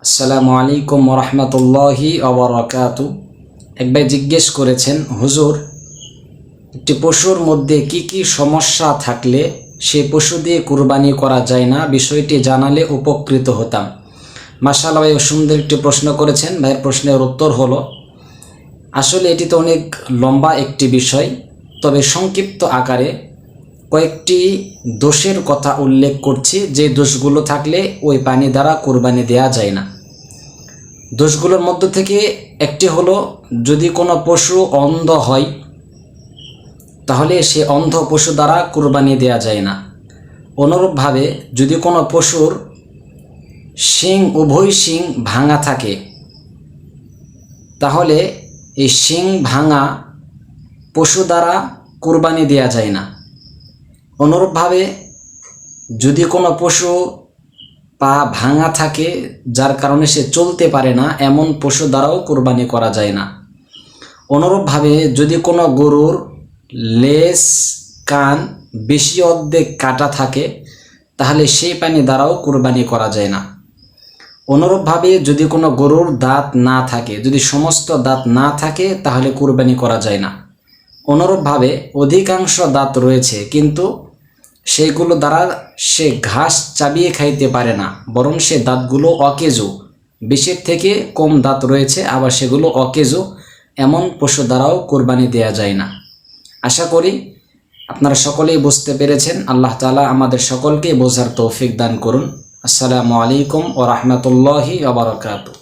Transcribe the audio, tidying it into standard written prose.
আসসালামু আলাইকুম ওরহমতুল্লাহি ওবরাকাতু। এক ভাই জিজ্ঞেস করেছেন, হুজুর, একটি পশুর মধ্যে কি কি সমস্যা থাকলে সে পশু দিয়ে কুরবানি করা যায় না, বিষয়টি জানালে উপকৃত হতাম। মাশাআল্লাহ ভাই, সুন্দর একটি প্রশ্ন করেছেন। ভাইয়ের প্রশ্নের উত্তর হলো, আসলে এটি তো অনেক লম্বা একটি বিষয়, তবে সংক্ষিপ্ত আকারে কয়েকটি দোষের কথা উল্লেখ করছি, যে দোষগুলো থাকলে ওই প্রাণী দ্বারা কুরবানি দেয়া যায় না। দোষগুলোর মধ্য থেকে একটি হলো, যদি কোনো পশু অন্ধ হয় তাহলে সে অন্ধ পশু দ্বারা কুরবানি দেয়া যায় না। অনুরূপভাবে যদি কোনো পশুর উভয় শিং ভাঙা থাকে তাহলে এই শিং ভাঙা পশু দ্বারা কুরবানি দেয়া যায় না। অনুরূপভাবে যদি কোনো পশু পা ভাঙা থাকে, যার কারণে সে চলতে পারে না, এমন পশু দ্বারাও কুরবানি করা যায় না। অনুরূপভাবে যদি কোনো গরুর লেজ কান বেশি অর্ধেক কাটা থাকে তাহলে সেই প্রাণী দ্বারাও কুরবানি করা যায় না। অনুরূপভাবে যদি কোনো গরুর দাঁত না থাকে, যদি সমস্ত দাঁত না থাকে তাহলে কুরবানি করা যায় না। অনুরূপভাবে অধিকাংশ দাঁত রয়েছে কিন্তু সেইগুলো দ্বারা সে ঘাস চাবিয়ে খাইতে পারে না, বরং সে দাঁতগুলো অকেজো, বেশির থেকে কম দাঁত রয়েছে, আবার সেগুলো অকেজো, এমন পশু দ্বারাও কুরবানি দেয়া যায় না। আশা করি আপনারা সকলেই বুঝতে পেরেছেন। আল্লাহ তাআলা আমাদের সকলকে বোঝার তৌফিক দান করুন। আসসালামু আলাইকুম ওয়া রাহমাতুল্লাহি ওয়া বারাকাতুহু।